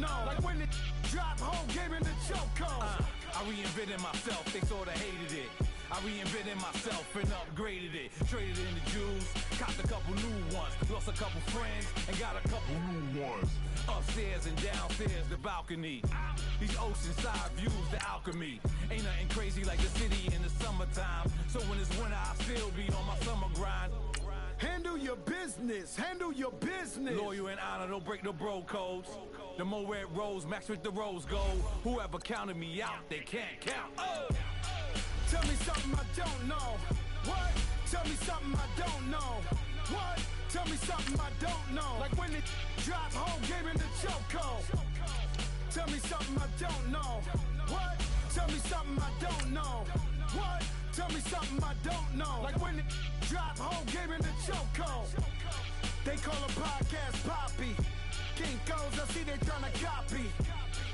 know. Like when it drop home, game in the chokehold. I reinvented myself, they sorta hated it. I reinvented myself and upgraded it. Traded in the Jews, copped a couple new ones. Lost a couple friends and got a couple new ones. Upstairs and downstairs, the balcony. These oceanside views, the alchemy. Ain't nothing crazy like the city in the summertime. So when it's winter, I still be on my summer grind. Handle your business, handle your business. Loyal and honor, don't break the bro codes. The more red rose, max with the rose gold. Whoever counted me out, they can't count. Oh! Tell me something I don't know. What? Tell me something I don't know. What? Tell me something I don't know. Like when it drop home, game in the chokehold. Tell me something I don't know. What? Tell me something I don't know. What? Tell me something I don't know. Like when it drop home, game in the chokehold. They call a podcast Poppy. Kinkos, I see they tryna copy.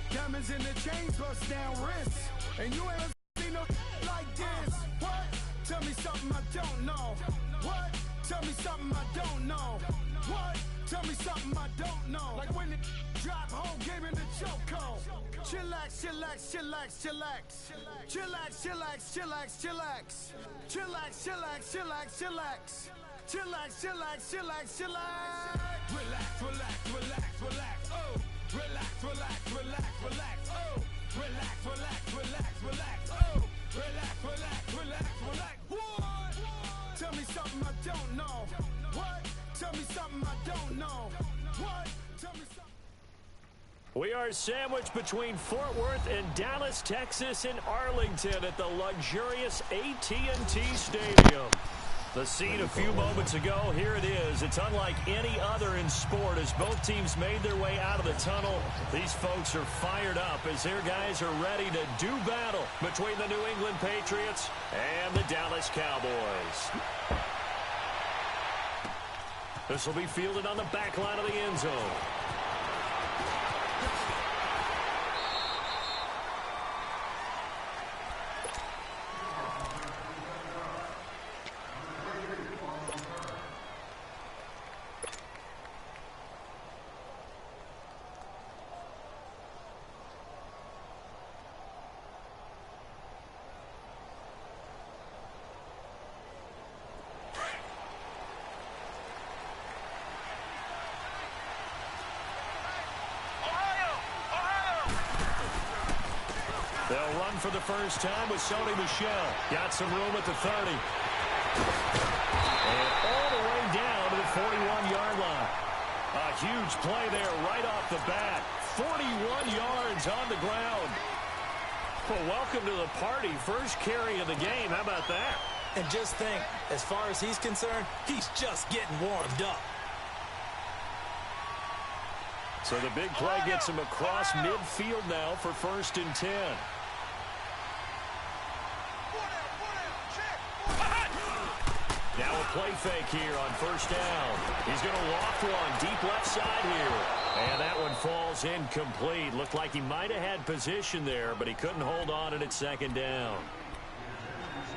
Diamonds in the chains, bust down wrists. And you ain't seen no like this. What? Tell me something I don't know. What? Tell me something I don't know. What? Tell me something I don't know. Like when it drop home, game in the chokehold. Chillax, chillax, chillax, chillax. Chillax, chillax, chillax, chillax. Chillax, chillax, chillax, chillax. Chillax, chillax, chillax, chillax. Relax, relax, relax, relax. Oh, relax, relax, relax, relax. Oh, relax, relax, relax, relax. Oh, relax, relax, relax, relax. What? Tell me something I don't know. What? Tell me something I don't know. What? Tell me something. We are sandwiched between Fort Worth and Dallas, Texas, and Arlington at the luxurious AT&T Stadium. The scene a few moments ago, here it is. It's unlike any other in sport as both teams made their way out of the tunnel. These folks are fired up as their guys are ready to do battle between the New England Patriots and the Dallas Cowboys. This will be fielded on the back line of the end zone. They'll run for the first time with Sony Michel. Got some room at the 30. And all the way down to the 41-yard line. A huge play there right off the bat. 41 yards on the ground. Well, welcome to the party. First carry of the game. How about that? And just think, as far as he's concerned, he's just getting warmed up. So the big play gets him across midfield now for 1st and 10. Now a play fake here on 1st down. He's going to loft one deep left side here. And that one falls incomplete. Looked like he might have had position there, but he couldn't hold on at 2nd down.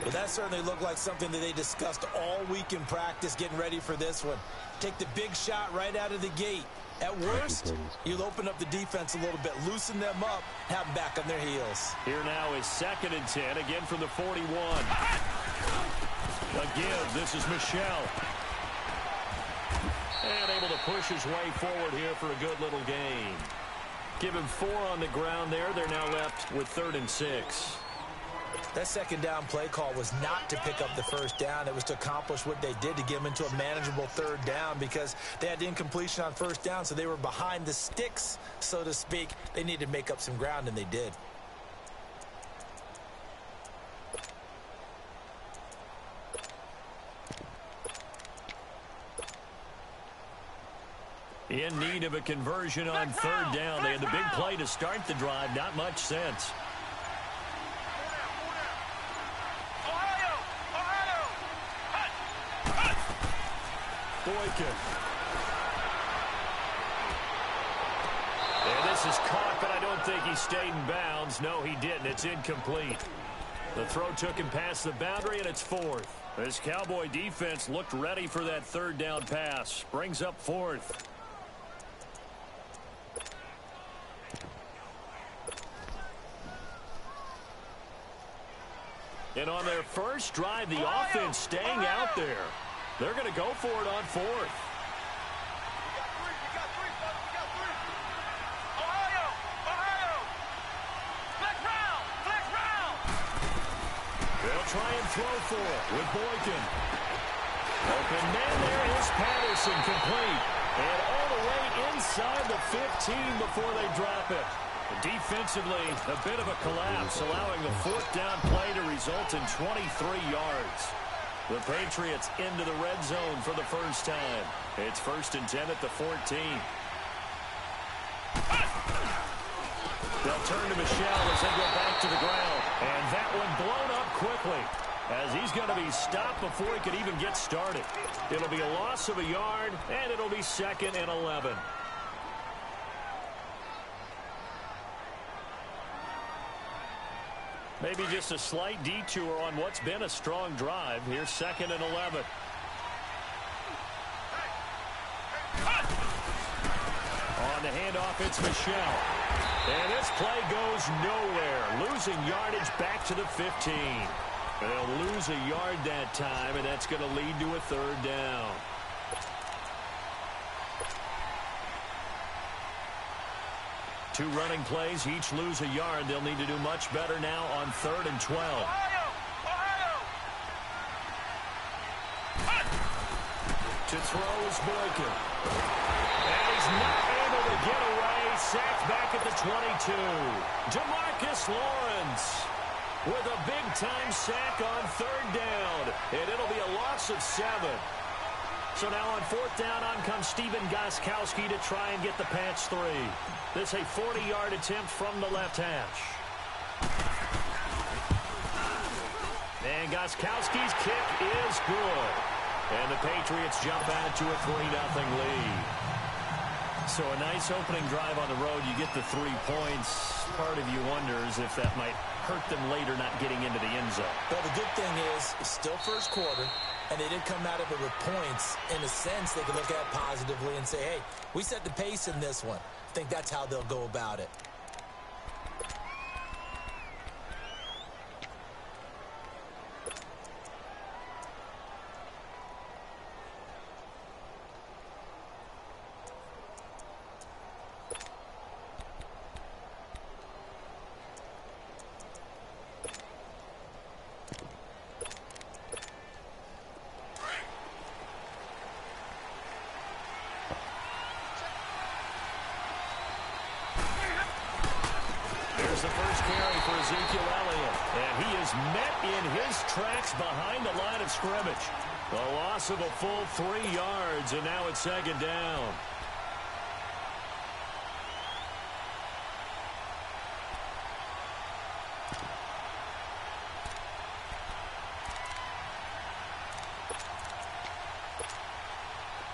Well, that certainly looked like something that they discussed all week in practice getting ready for this one. Take the big shot right out of the gate. At worst, you'll open up the defense a little bit, loosen them up, have them back on their heels. Here now is 2nd and 10, again from the 41. Again, this is Michel. And able to push his way forward here for a good little gain. Give him 4 on the ground there. They're now left with 3rd and 6. That 2nd down play call was not to pick up the 1st down. It was to accomplish what they did to get them into a manageable 3rd down because they had incompletion on 1st down, so they were behind the sticks, so to speak. They needed to make up some ground, and they did. In need of a conversion on 3rd down. They had the big play to start the drive. Not much sense. And this is caught, but I don't think he stayed in bounds. No, he didn't. It's incomplete. The throw took him past the boundary, and it's 4th. This Cowboy defense looked ready for that 3rd down pass. Brings up 4th. And on their first drive, the offense staying out there. They're going to go for it on fourth. They'll try and throw for it with Boykin. Open man there is Patterson, complete. And all the way inside the 15 before they drop it. Defensively, a bit of a collapse, allowing the fourth down play to result in 23 yards. The Patriots into the red zone for the first time. It's 1st and 10 at the 14. They'll turn to Michel as they go back to the ground. And that one blown up quickly, as he's going to be stopped before he could even get started. It'll be a loss of a yard, and it'll be 2nd and 11. Maybe just a slight detour on what's been a strong drive. Here's 2nd and 11. On the handoff, it's Michel. And this play goes nowhere. Losing yardage back to the 15. They'll lose a yard that time, and that's going to lead to a 3rd down. Two running plays, each lose a yard. They'll need to do much better now on 3rd and 12. To throw is Boykin. And he's not able to get away. Sacked back at the 22. DeMarcus Lawrence with a big-time sack on 3rd down. And it'll be a loss of 7. So now on 4th down, on comes Stephen Gostkowski to try and get the patch 3. This a 40-yard attempt from the left hash. And Gostkowski's kick is good. And the Patriots jump out to a 3-0 lead. So a nice opening drive on the road. You get the 3 points. Part of you wonders if that might hurt them later not getting into the end zone. Well, the good thing is it's still first quarter, and they didn't come out of it with points. In a sense, they can look at it positively and say, hey, we set the pace in this one. I think that's how they'll go about it. The first carry for Ezekiel Elliott, and he is met in his tracks behind the line of scrimmage. A loss of a full 3 yards, and now it's 2nd down.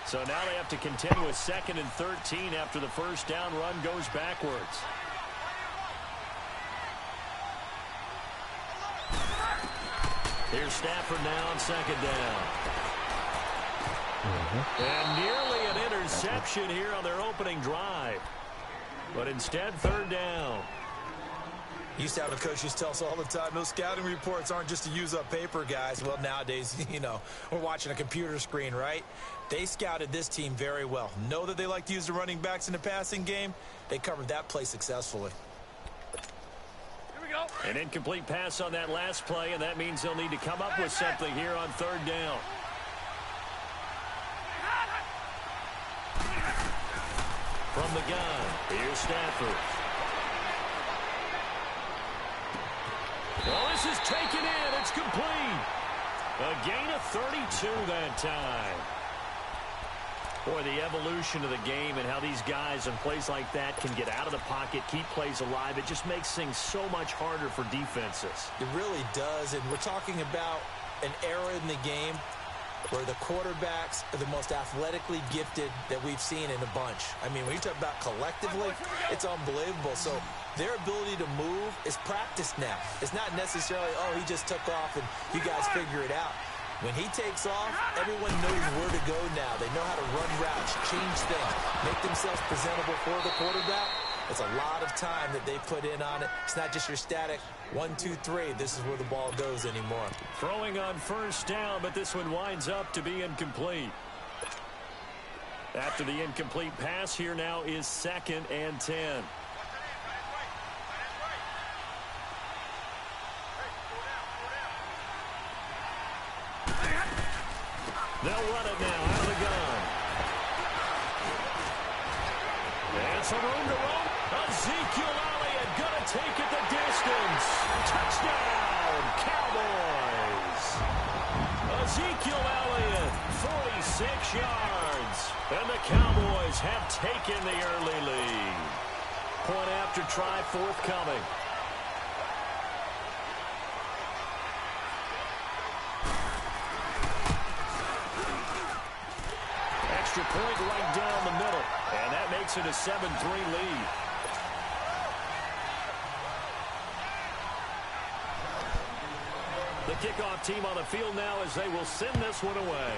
So now they have to contend with 2nd and 13 after the first down run goes backwards. Here's Stafford now on 2nd down. And nearly an interception here on their opening drive. But instead, 3rd down. Used to have a coach used to tell us all the time, those scouting reports aren't just to use up paper, guys. Well, nowadays, we're watching a computer screen, right? They scouted this team very well. Know that they like to use the running backs in the passing game. They covered that play successfully. An incomplete pass on that last play, and that means they'll need to come up with something here on 3rd down. From the gun, here's Stafford. Well, this is taken in. It's complete. A gain of 32 that time. Boy, the evolution of the game and how these guys in plays like that can get out of the pocket, keep plays alive, it just makes things so much harder for defenses. It really does, and we're talking about an era in the game where the quarterbacks are the most athletically gifted that we've seen in a bunch. I mean, when you talk about collectively, it's unbelievable. So their ability to move is practiced now. It's not necessarily, oh, he just took off and you guys figure it out. When he takes off, everyone knows where to go now. They know how to run routes, change things, make themselves presentable for the quarterback, It's a lot of time that they put in on it. It's not just your static 1, 2, 3. This is where the ball goes anymore. Throwing on first down, but this one winds up to be incomplete. After the incomplete pass, here now is 2nd and 10. They'll run it now out of the gun. And some room to run. Ezekiel Elliott going to take it the distance. Touchdown, Cowboys. Ezekiel Elliott, 46 yards. And the Cowboys have taken the early lead. Point after try forthcoming. Extra point right down the middle. And that makes it a 7-3 lead. The kickoff team on the field now as they will send this one away.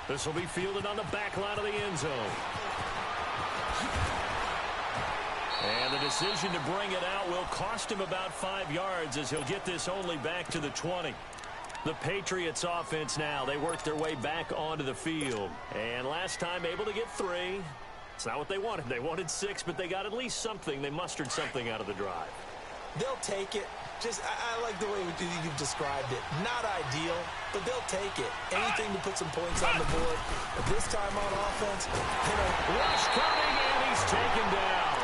This will be fielded on the back line of the end zone. And the decision to bring it out will cost him about 5 yards as he'll get this only back to the 20. The Patriots offense now, they work their way back onto the field. And last time able to get 3. It's not what they wanted. They wanted 6, but they got at least something. They mustered something out of the drive. They'll take it. I like the way you've described it. Not ideal, but they'll take it. Anything to put some points on the board. But this time on offense, rush coming, and he's taken down.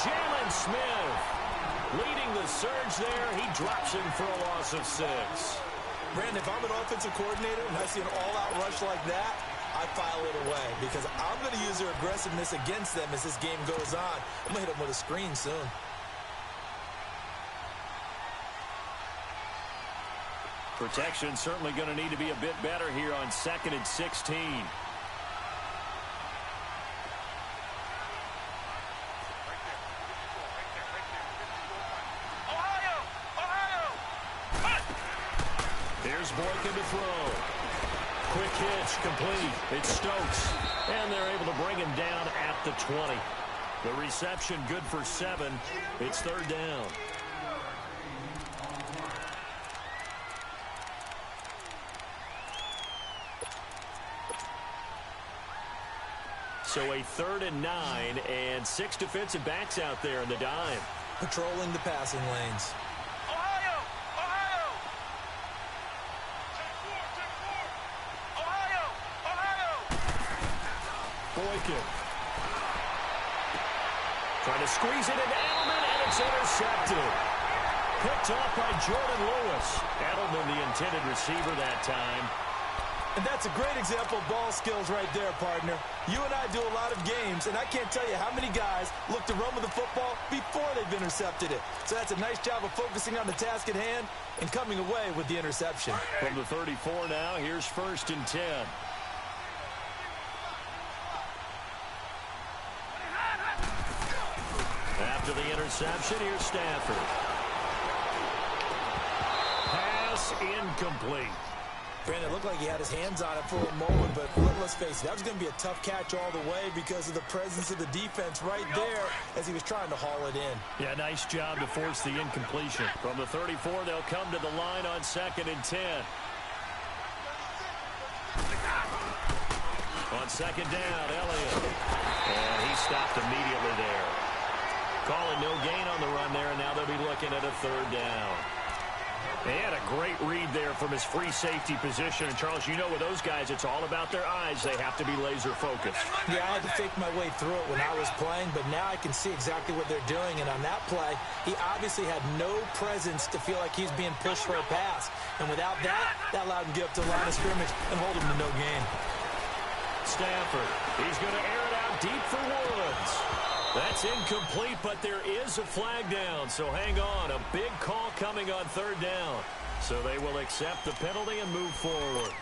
Jalen Smith leading the surge there. He drops him for a loss of 6. Brandon, if I'm an offensive coordinator and I see an all-out rush like that, I file it away because I'm going to use their aggressiveness against them as this game goes on. I'm going to hit them with a screen soon. Protection certainly going to need to be a bit better here on 2nd and 16. Here's Boykin to throw. Quick hitch, complete. It's Stokes. And they're able to bring him down at the 20. The reception good for 7. It's 3rd down. So a 3rd and 9 and 6 defensive backs out there in the dime. Patrolling the passing lanes. Boykin. Trying to squeeze it into Edelman, and it's intercepted. Picked off by Jordan Lewis. Edelman, the intended receiver that time. And that's a great example of ball skills right there, partner. You and I do a lot of games, and I can't tell you how many guys look to run with the football before they've intercepted it. So that's a nice job of focusing on the task at hand and coming away with the interception. From the 34 now, here's 1st and 10. After the interception, here's Stafford. Pass incomplete. Brandon, it looked like he had his hands on it for a moment, but let's face it, that was going to be a tough catch all the way because of the presence of the defense right there as he was trying to haul it in. Yeah, nice job to force the incompletion. From the 34, they'll come to the line on 2nd and 10. On 2nd down, Elliott. And he stopped immediately there. Calling no gain on the run there, and now they'll be looking at a 3rd down. They had a great read there from his free safety position. And, Charles, you know with those guys, it's all about their eyes. They have to be laser-focused. Yeah, I had to fake my way through it when I was playing, but now I can see exactly what they're doing. And on that play, he obviously had no presence to feel like he's being pushed for a pass. And without that, that allowed him to get up to the line of scrimmage and hold him to no gain. Stafford, he's going to air it out deep for Woods. That's incomplete, but there is a flag down, so hang on. A big call coming on 3rd down. So they will accept the penalty and move forward.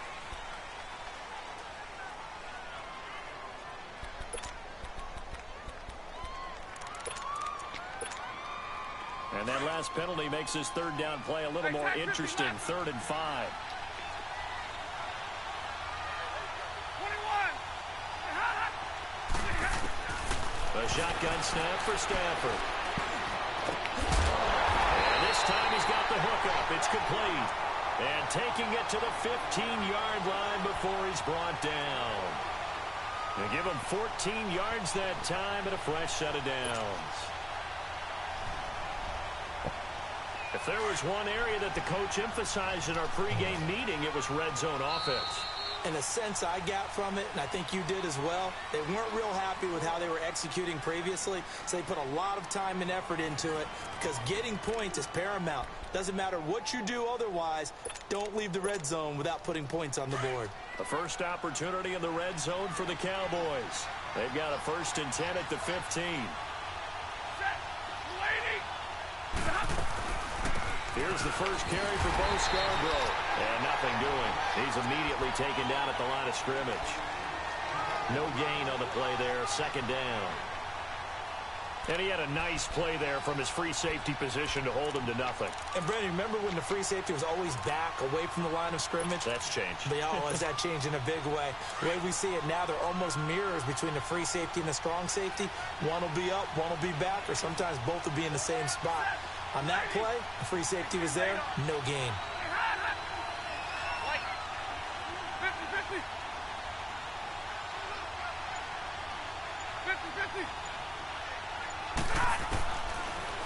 And that last penalty makes this 3rd down play a little more interesting. 3rd and 5. A shotgun snap for Stafford. And this time he's got the hook up. It's complete. And taking it to the 15-yard line before he's brought down. They give him 14 yards that time and a fresh set of downs. If there was one area that the coach emphasized in our pregame meeting, it was red zone offense. In a sense I got from it, and I think you did as well, they weren't real happy with how they were executing previously, so they put a lot of time and effort into it because getting points is paramount. Doesn't matter what you do otherwise, don't leave the red zone without putting points on the board. The first opportunity in the red zone for the Cowboys. They've got a 1st and 10 at the 15. Here's the first carry for Bo Scarborough. And nothing doing. He's immediately taken down at the line of scrimmage. No gain on the play there. 2nd down. And he had a nice play there from his free safety position to hold him to nothing. And, Brandon, remember when the free safety was always back away from the line of scrimmage? That's changed. But, has that changed in a big way? The way we see it now, they're almost mirrors between the free safety and the strong safety. One will be up, one will be back, or sometimes both will be in the same spot. On that play, the free safety was there, no gain.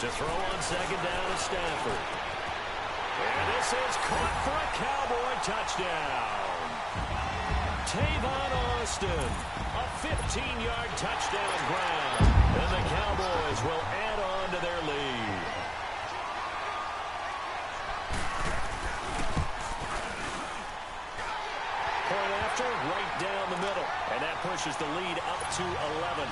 To throw on 2nd down is Stafford. And this is caught for a Cowboy touchdown. Tavon Austin, a 15-yard touchdown grab. And the Cowboys will add on to their lead. Point after, right down the middle. And that pushes the lead up to 11.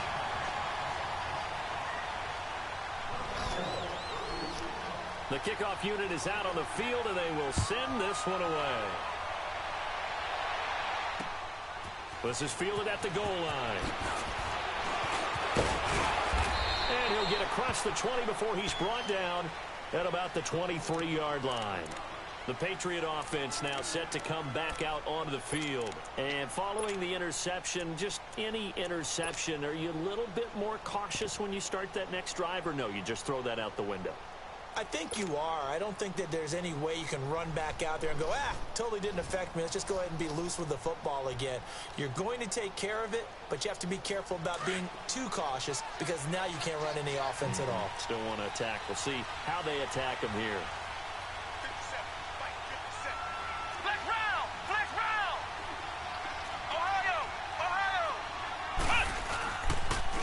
The kickoff unit is out on the field, and they will send this one away. This is fielded at the goal line. And he'll get across the 20 before he's brought down at about the 23-yard line. The Patriot offense now set to come back out onto the field. And following the interception, just any interception, are you a little bit more cautious when you start that next drive, or no, you just throw that out the window? I think you are. I don't think that there's any way you can run back out there and go, totally didn't affect me. Let's just go ahead and be loose with the football again. You're going to take care of it, but you have to be careful about being too cautious because now you can't run any offense at all. Still want to attack. We'll see how they attack him here.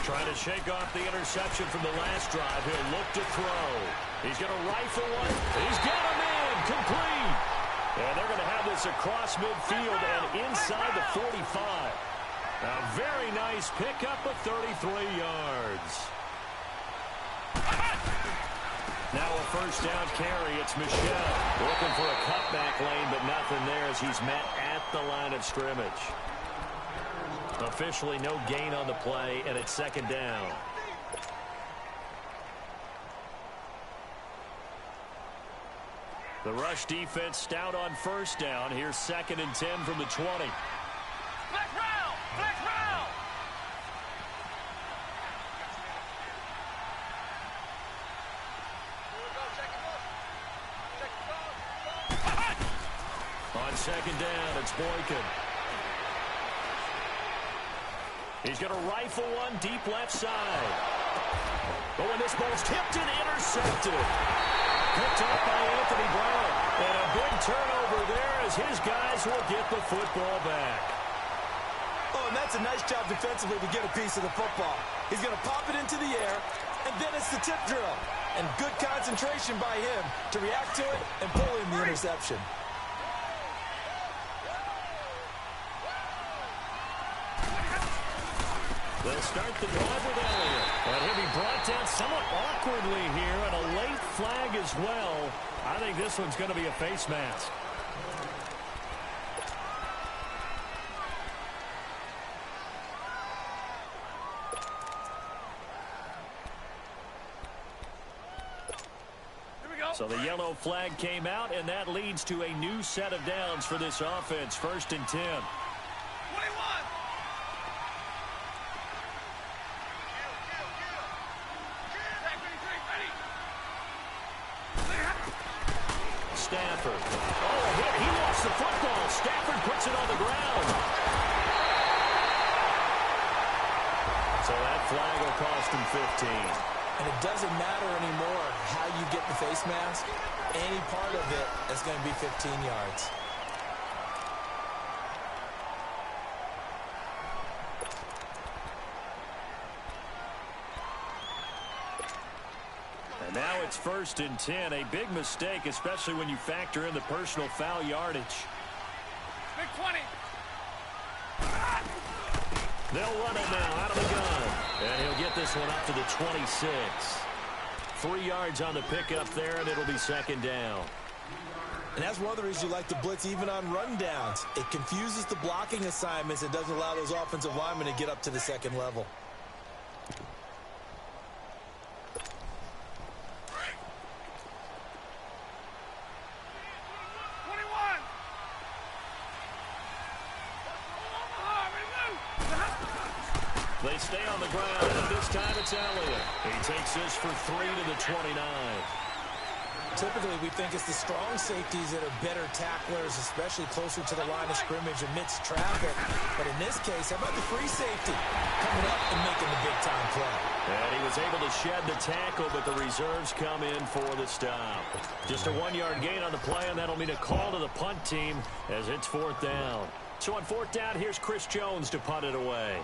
Trying to shake off the interception from the last drive. He'll look to throw. He's going to rifle one. He's got him in. Complete. And they're going to have this across midfield and inside the 45. A very nice pickup of 33 yards. Now a 1st down carry. It's Michel looking for a cutback lane, but nothing there as he's met at the line of scrimmage. Officially no gain on the play, and it's 2nd down. The rush defense stout on 1st down. Here's 2nd and 10 from the 20. Flex round! Flex round! On 2nd down, it's Boykin. He's going to rifle one deep left side. Oh, and this ball's tipped and intercepted. Picked up by Anthony Brown. And a big turnover there as his guys will get the football back. Oh, and that's a nice job defensively to get a piece of the football. He's going to pop it into the air, and then it's the tip drill. And good concentration by him to react to it and pull in the interception. They'll start the drive with Elliott. And he'll be brought down somewhat awkwardly here, and a late flag as well. I think this one's going to be a face mask. So the yellow flag came out, and that leads to a new set of downs for this offense. 1st and 10. 21! Stafford. Oh, a hit. He lost the football. Stafford puts it on the ground. So that flag will cost him 15. And it doesn't matter anymore how you get the face mask. Any part of it is going to be 15 yards. And now it's 1st and 10. A big mistake, especially when you factor in the personal foul yardage. Big 20. They'll run it now out of the gun. And he'll get this one up to the 26. 3 yards on the pickup there, and it'll be 2nd down. And that's one of the reasons you like to blitz even on rundowns. It confuses the blocking assignments and doesn't allow those offensive linemen to get up to the 2nd level. They stay on the ground, and this time it's Elliott. He takes this for 3 to the 29. Typically, we think it's the strong safeties that are better tacklers, especially closer to the line of scrimmage amidst traffic. But in this case, how about the free safety coming up and making the big-time play? And he was able to shed the tackle, but the reserves come in for the stop. Just a 1-yard gain on the play, and that'll mean a call to the punt team as it's 4th down. So on 4th down, here's Chris Jones to punt it away.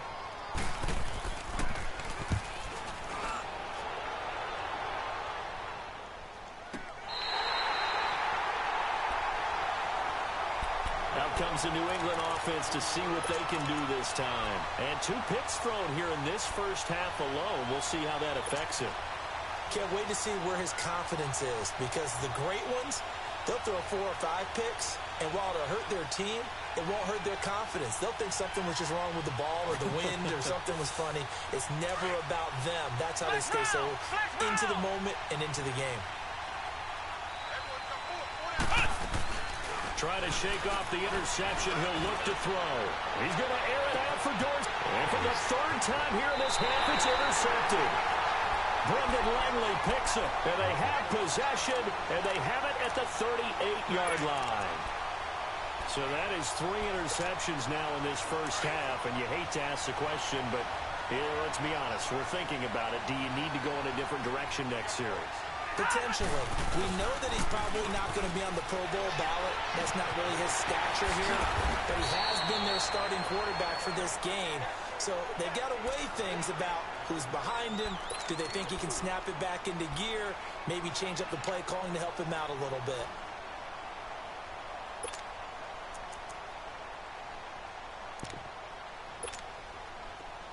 Out comes the New England offense to see what they can do this time. And 2 picks thrown here in this first half alone. We'll see how that affects him. Can't wait to see where his confidence is, because the great ones, they'll throw 4 or 5 picks, and while it'll hurt their team, it won't hurt their confidence. They'll think something was just wrong with the ball or the wind or something was funny. It's never about them. That's how they stay so into the moment and into the game. Trying to shake off the interception. He'll look to throw. He's going to air it out for Dorsey. And for the 3rd time here in this half, it's intercepted. Brendan Langley picks it, and they have possession, and they have it at the 38-yard line. So that is 3 interceptions now in this first half, and you hate to ask the question, but let's be honest, we're thinking about it. Do you need to go in a different direction next series? Potentially. We know that he's probably not going to be on the Pro Bowl ballot. That's not really his stature here. But he has been their starting quarterback for this game. So they've got to weigh things about who's behind him. Do they think he can snap it back into gear? Maybe change up the play calling to help him out a little bit.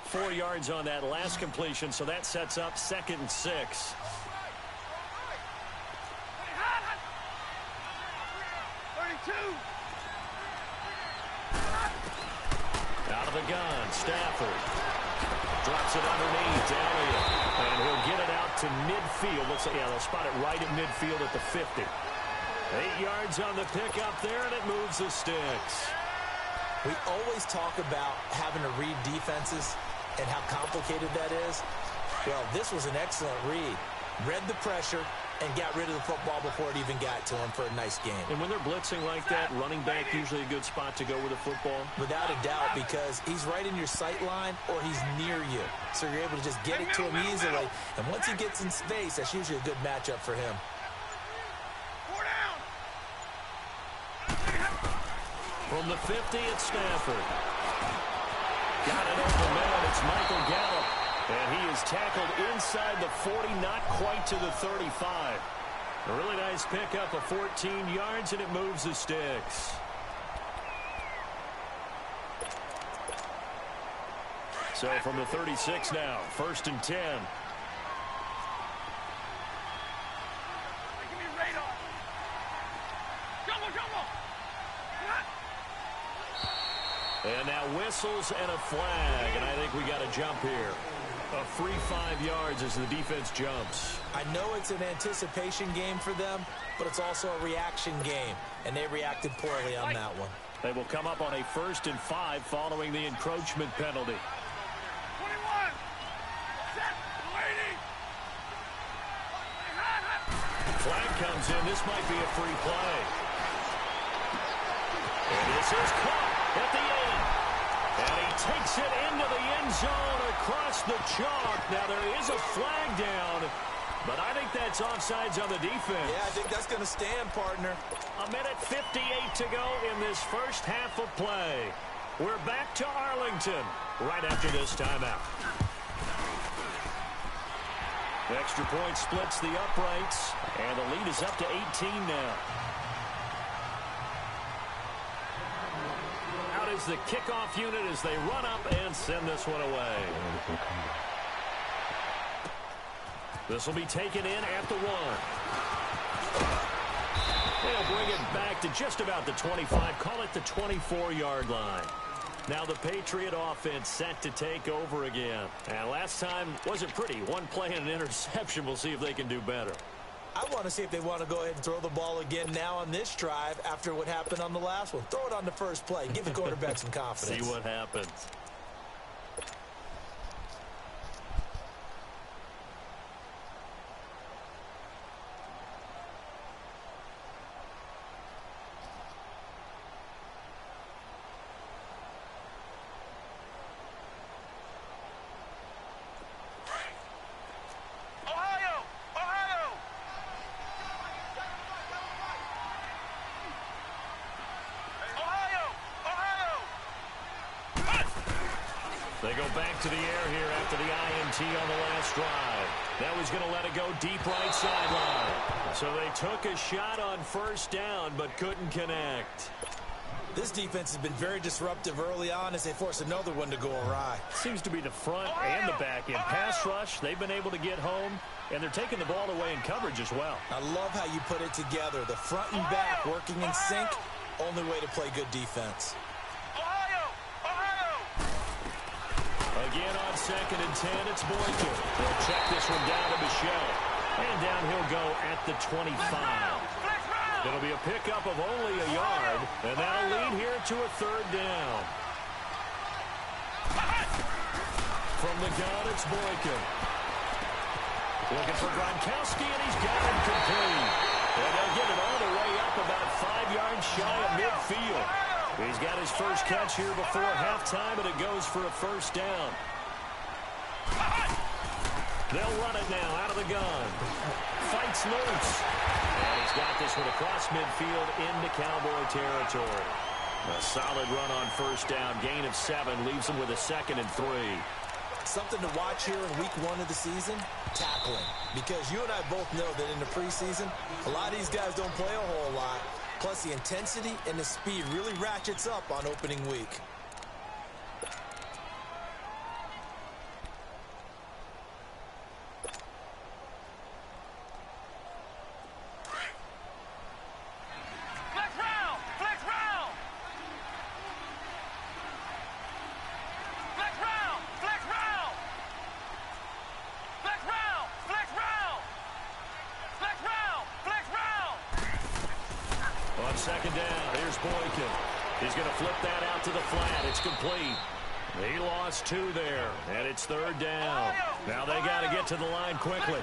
Four yards on that last completion, so that sets up 2nd and 6. Out of the gun, Stafford drops it underneath Elliott, and he'll get it out to midfield. Looks like, yeah, they'll spot it right at midfield at the 50. 8 yards on the pickup there, and it moves the sticks. We always talk about having to read defenses and how complicated that is. Well, this was an excellent read. Read the pressure and got rid of the football before it even got to him for a nice game. And when they're blitzing like that, running back usually a good spot to go with the football? Without a doubt, because he's right in your sight line or he's near you. So you're able to just get it to him easily. And once he gets in space, that's usually a good matchup for him. From the 50, it's Stafford. Got it open man. It's Michael Gallup. And he is tackled inside the 40, not quite to the 35. A really nice pickup of 14 yards, and it moves the sticks. So from the 36 now, 1st and 10. And now whistles and a flag, and I think we got a jump here. A free 5 yards as the defense jumps. I know it's an anticipation game for them, but it's also a reaction game, and they reacted poorly on that one. They will come up on a 1st and 5 following the encroachment penalty. 21. Set. Waiting. Flag comes in. This might be a free play. And this is caught at the 8. And he takes it into the end zone across the chalk. Now there is a flag down, but I think that's offsides on the defense. Yeah, I think that's going to stand, partner. A minute 58 to go in this first half of play. We're back to Arlington right after this timeout. The extra point splits the uprights, and the lead is up to 18 now. Out is the kickoff unit as they run up and send this one away. This will be taken in at the 1. They'll bring it back to just about the 25, call it the 24-yard line. Now the Patriot offense set to take over again. And last time wasn't pretty. One play and an interception. We'll see if they can do better. I want to see if they want to go ahead and throw the ball again now on this drive after what happened on the last one. Throw it on the first play. Give the quarterback some confidence. See what happens. They go back to the air here after the INT on the last drive. Now he's going to let it go deep right sideline. So they took a shot on first down but couldn't connect. This defense has been very disruptive early on as they force another one to go awry. Seems to be the front and the back end. Pass rush, they've been able to get home, and they're taking the ball away in coverage as well. I love how you put it together. The front and back working in sync, only way to play good defense. Again on 2nd and 10, it's Boykin. They'll check this one down to Michelle. And down he'll go at the 25. It'll be a pickup of only a yard, and that'll lead here to a 3rd down. From the gun, it's Boykin. Looking for Gronkowski, and he's got it complete. And they'll get it all the way up about 5 yards shy of midfield. He's got his first catch here before halftime, and it goes for a 1st down. They'll run it now out of the gun. Fights loose. And he's got this one across midfield into Cowboy territory. A solid run on 1st down. Gain of 7 leaves him with a 2nd and 3. Something to watch here in week 1 of the season, tackling. Because you and I both know that in the preseason, a lot of these guys don't play a whole lot. Plus, the intensity and the speed really ratchets up on opening week. Second down, here's Boykin. He's going to flip that out to the flat. It's complete. He lost 2 there, and it's 3rd down. Now they got to get to the line quickly.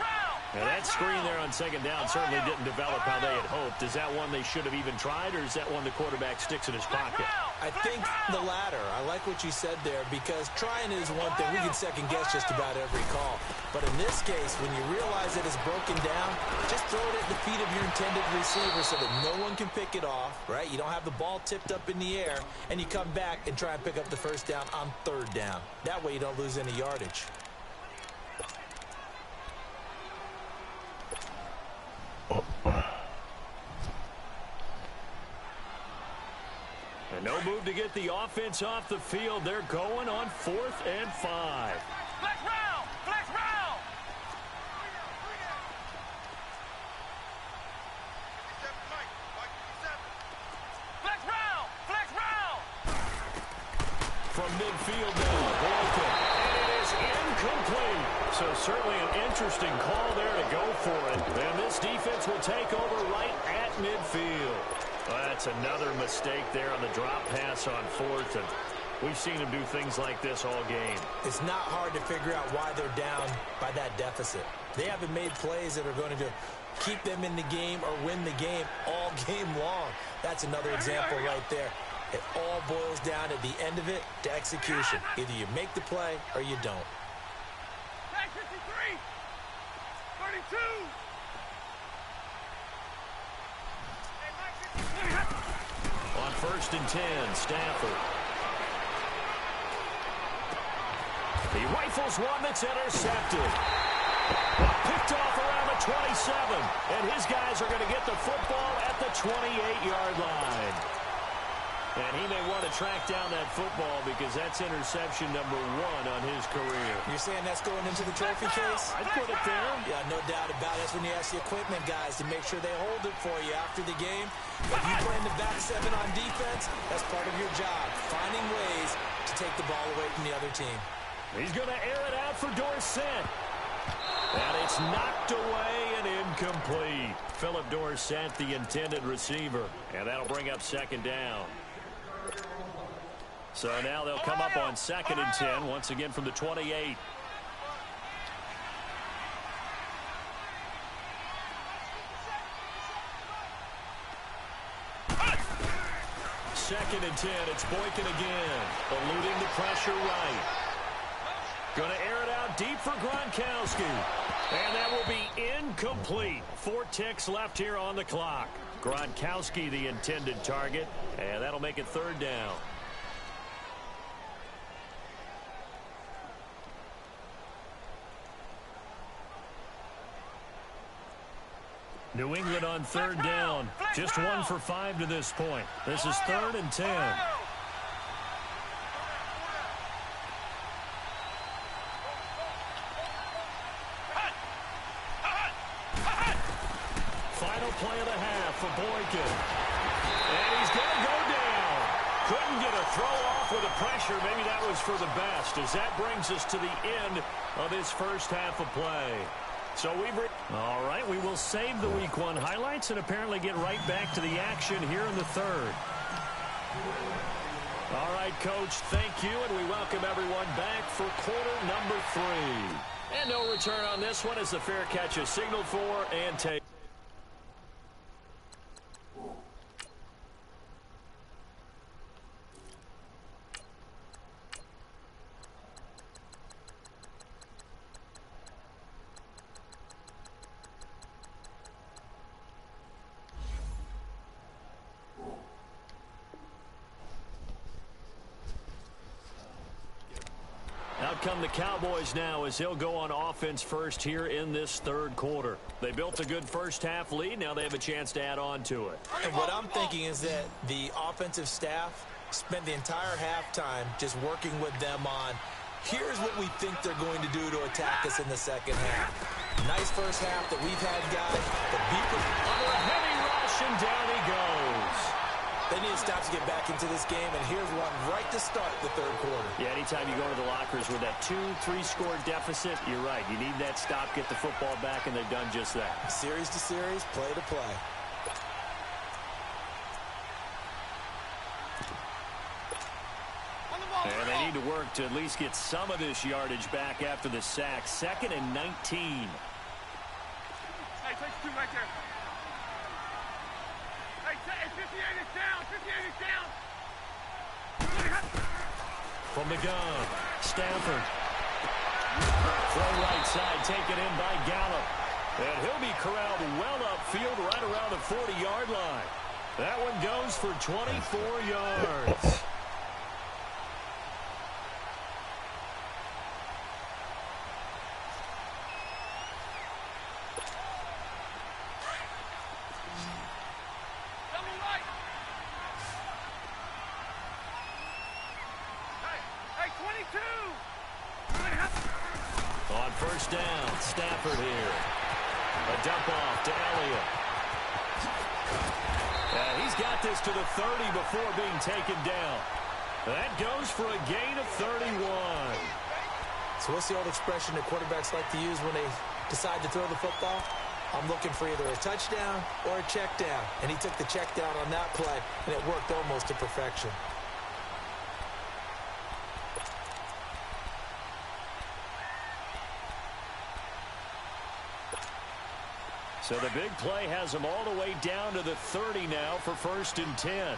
Now that screen there on 2nd down certainly didn't develop how they had hoped. Is that one they should have even tried, or is that one the quarterback sticks in his pocket? I think the latter. I like what you said there, because trying is one thing. We can second guess just about every call. But in this case, when you realize that it's broken down, just throw it at the feet of your intended receiver so that no one can pick it off, right? You don't have the ball tipped up in the air, and you come back and try and pick up the 1st down on 3rd down. That way you don't lose any yardage. And no move to get the offense off the field. They're going on 4th and 5. Flex round! Flex round! Flex round! Flex round! From midfield now, Boykin. And it is incomplete. So certainly an interesting call there to go for it. And this defense will take over right at midfield. Well, that's another mistake there on the drop pass on 4th. And we've seen them do things like this all game. It's not hard to figure out why they're down by that deficit. They haven't made plays that are going to keep them in the game or win the game all game long. That's another example right there. It all boils down at the end of it to execution. Either you make the play or you don't. 53, 32. On 1st and 10, Stafford. He rifles one that's intercepted. Picked off around the 27. And his guys are going to get the football at the 28-yard line. And he may want to track down that football because that's interception number 1 on his career. You're saying that's going into the trophy case? I'd put it there. Yeah, no doubt about it. That's when you ask the equipment guys to make sure they hold it for you after the game. If you play in the back 7 on defense, that's part of your job, finding ways to take the ball away from the other team. He's going to air it out for Dorsett. And it's knocked away and incomplete. Philip Dorsett, the intended receiver. And that'll bring up 2nd down. So now they'll come up on 2nd and 10, once again from the 28. Second and 10, it's Boykin again, eluding the pressure right. Going to air it out deep for Gronkowski. And that will be incomplete. 4 ticks left here on the clock. Gronkowski, the intended target, and that'll make it 3rd down. New England on 3rd down. Just 1 for 5 to this point. This is 3rd and 10. Final play of the half for Boykin. And he's going to go down. Couldn't get a throw off with the pressure. Maybe that was for the best, as that brings us to the end of this first half of play. So all right, we will save the Week 1 highlights and apparently get right back to the action here in the 3rd. All right, Coach, thank you, and we welcome everyone back for quarter number 3. And no return on this one as the fair catch is signaled for and taken. Out come the Cowboys now as they'll go on offense first here in this 3rd quarter. They built a good first half lead. Now they have a chance to add on to it. And what I'm thinking is that the offensive staff spent the entire halftime just working with them on, here's what we think they're going to do to attack us in the 2nd half. Nice first half that we've had, guys. But under a heavy rush, and down he goes. They need to stop to get back into this game, and here's one right to start the 3rd quarter. Yeah, anytime you go to the lockers with that 2-3 score deficit, you're right. You need that stop, get the football back, and they've done just that. Series to series, play to play. And they need to work to at least get some of this yardage back after the sack. 2nd and 19. Hey, take 2 right there. Hey, 58 is down. 58 is down. From the gun, Stafford. Throw right side, taken in by Gallup. And he'll be corralled well upfield right around the 40-yard line. That one goes for 24 yards. On 1st down, Stafford here. A dump off to Elliott. And he's got this to the 30 before being taken down. That goes for a gain of 31. So what's the old expression that quarterbacks like to use when they decide to throw the football? I'm looking for either a touchdown or a check down. And he took the check down on that play, and it worked almost to perfection. So the big play has them all the way down to the 30 now for 1st and 10.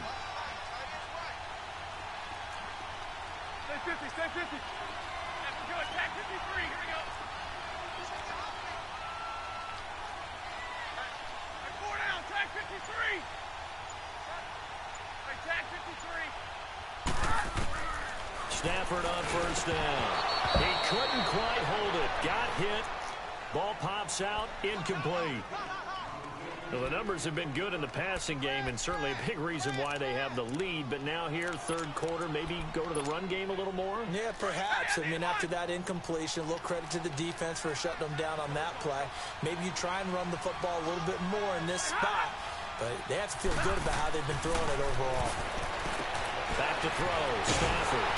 Stafford on first down. He couldn't quite hold it. Got hit. Ball pops out. Incomplete. Well, the numbers have been good in the passing game, and certainly a big reason why they have the lead. But now here, third quarter, maybe go to the run game a little more? Yeah, perhaps. I mean, after that incompletion, a little credit to the defense for shutting them down on that play. Maybe you try and run the football a little bit more in this spot. But they have to feel good about how they've been throwing it overall. Back to throw. Stafford.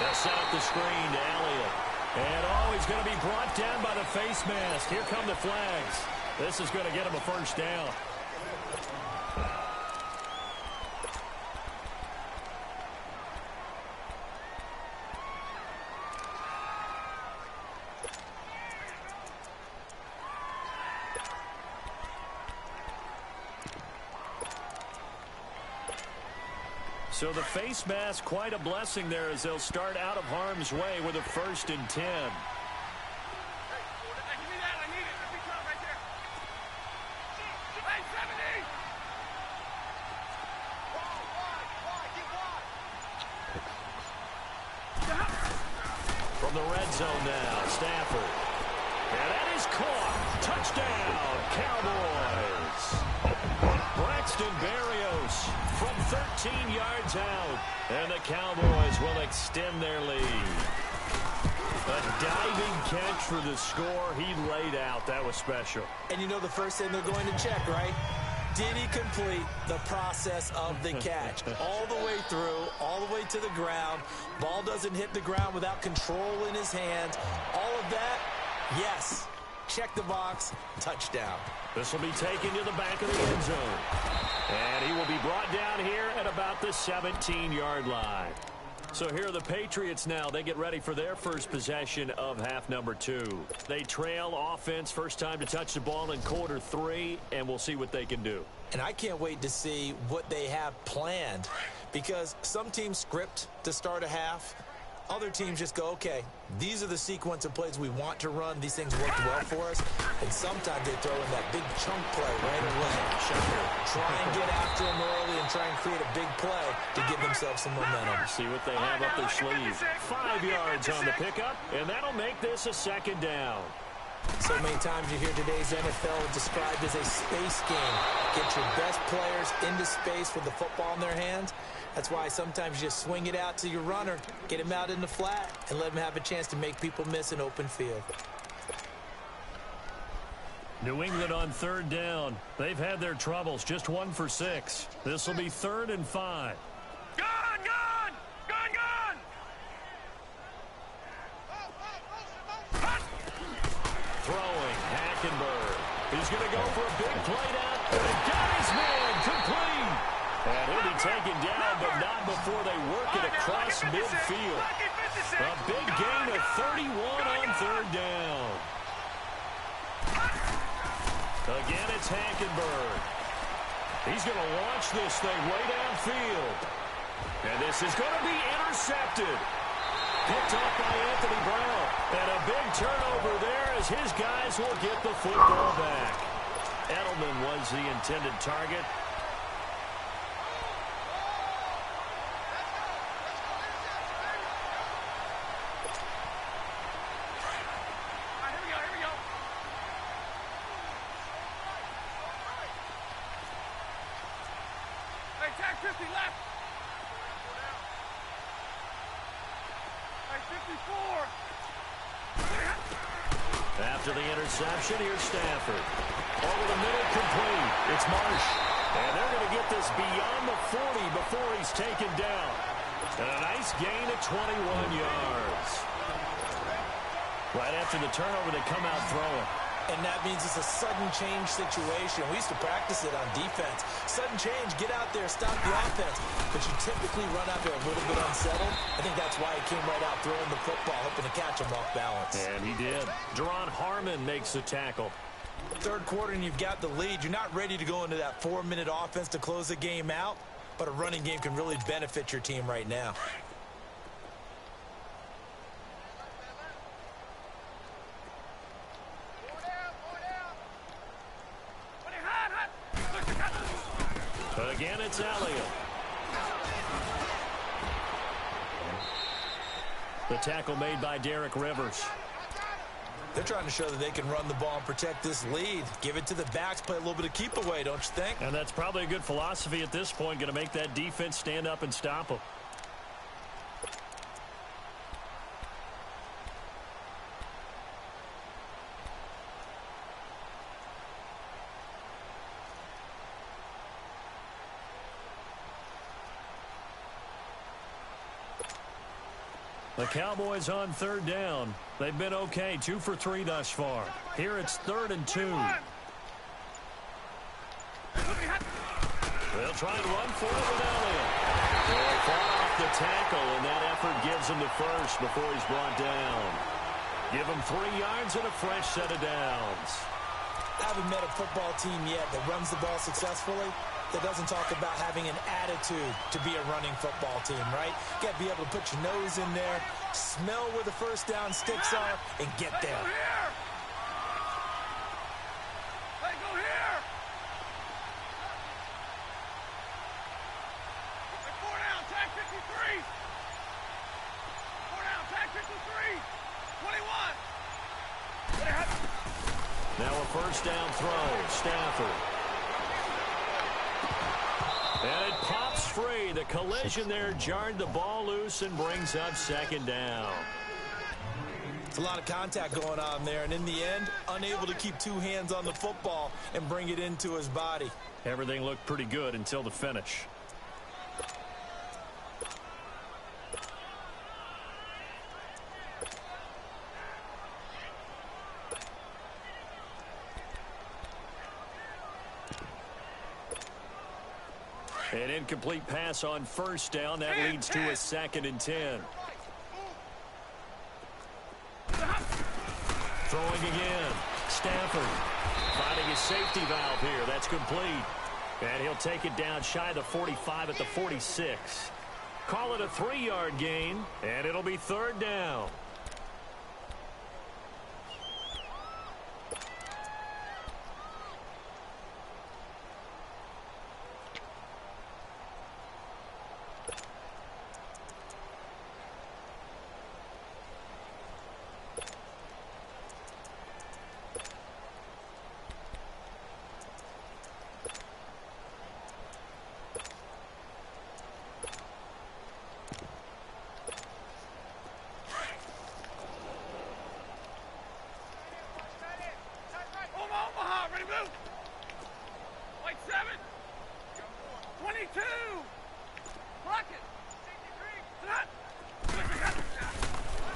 They'll set up the screen to Elliott. And he's going to be brought down by the face mask. Here come the flags. This is going to get him a first down. So the face mask, quite a blessing there as they'll start out of harm's way with a 1st and 10. From the red zone now, Stafford. And that is caught. Touchdown, Cowboys. Braxton Berrios from 13 yards out. And the Cowboys will extend their lead. A diving catch for the score. He laid out. That was special. And you know the first thing they're going to check, right? Did he complete the process of the catch? All the way through, all the way to the ground. Ball doesn't hit the ground without control in his hands. All of that, yes. Check the box, touchdown. This will be taken to the back of the end zone. And he will be brought down here at about the 17-yard line. So here are the Patriots now. They get ready for their first possession of half number 2. They trail offense, first time to touch the ball in quarter 3, and we'll see what they can do. And I can't wait to see what they have planned, because some teams script to start a half. Other teams just go, okay, these are the sequence of plays we want to run. These things work well for us. And sometimes they throw in that big chunk play right away. Try and get after them early and try and create a big play to give themselves some momentum. See what they have up their sleeve. 5 yards on the pickup, and that'll make this a 2nd down. So many times you hear today's NFL described as a space game. Get your best players into space with the football in their hands. That's why sometimes you just swing it out to your runner, get him out in the flat, and let him have a chance to make people miss an open field. New England on 3rd down. They've had their troubles, just 1 for 6. This will be 3rd and 5. Throwing, Hackenberg. He's going to go for a big play down. And got his man complete. And he'll be taken down, but not before they work it across midfield. A big gain of 31 on 3rd down. Again, it's Hackenberg. He's going to launch this thing way downfield. And this is going to be intercepted. Picked off by Anthony Brown. And a big turnover there as his guys will get the football back. Edelman was the intended target. After the interception, here's Stafford. Over the middle, complete. It's Marsh. And they're going to get this beyond the 40 before he's taken down. And a nice gain of 21 yards. Right after the turnover, they come out throwing. And that means it's a sudden change situation. We used to practice it on defense. Sudden change, get out there, stop the offense. But you typically run out there a little bit unsettled. I think that's why he came right out throwing the football, hoping to catch him off balance. And he did. Deron Harmon makes the tackle. 3rd quarter and you've got the lead. You're not ready to go into that 4-minute offense to close the game out. But a running game can really benefit your team right now. But again, it's Elliott. The tackle made by Derek Rivers. They're trying to show that they can run the ball and protect this lead. Give it to the backs, play a little bit of keep away, don't you think? And that's probably a good philosophy at this point. Going to make that defense stand up and stop them. The Cowboys on third down. They've been okay, 2 for 3 thus far. Here it's 3rd and 2. They'll try and run for it with Elliott. They fought off the tackle, and that effort gives him the first before he's brought down. Give him 3 yards and a fresh set of downs. I haven't met a football team yet that runs the ball successfully that doesn't talk about having an attitude to be a running football team, right? You got to be able to put your nose in there, smell where the first down sticks are, and get there. Hey, go here! Hey, 4 down, tag 53! 4 down, tag 53! 21! Now a first down throw, Stafford. And it pops free. The collision there jarred the ball loose and brings up 2nd down. It's a lot of contact going on there, and in the end, unable to keep 2 hands on the football and bring it into his body. Everything looked pretty good until the finish. An incomplete pass on first down. That leads to a 2nd and 10. Throwing again. Stafford finding his safety valve here. That's complete. And he'll take it down shy of the 45 at the 46. Call it a 3-yard gain, and it'll be 3rd down.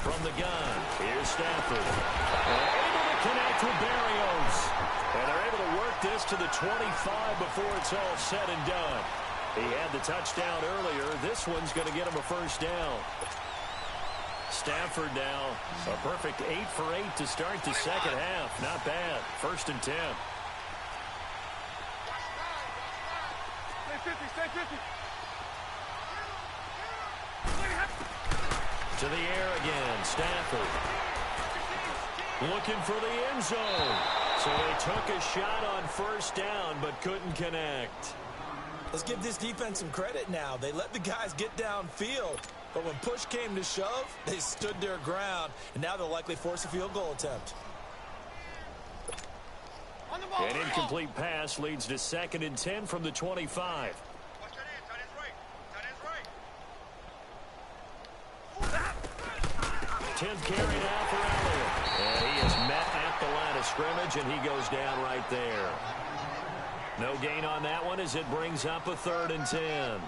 From the gun, here's Stafford. They're able to connect with Berrios. And they're able to work this to the 25 before it's all said and done. He had the touchdown earlier. This one's going to get him a first down. Stafford now, a perfect 8 for 8 to start the second half. Not bad. 1st and 10. Stay 50, stay 50. To the air again, Stafford. Looking for the end zone. So they took a shot on first down, but couldn't connect. Let's give this defense some credit now. They let the guys get downfield. But when push came to shove, they stood their ground. And now they'll likely force a field goal attempt. An incomplete pass leads to 2nd and 10 from the 25. 10th carry now for Elliott. And he is met at the line of scrimmage, and he goes down right there. No gain on that one as it brings up a 3rd and 10.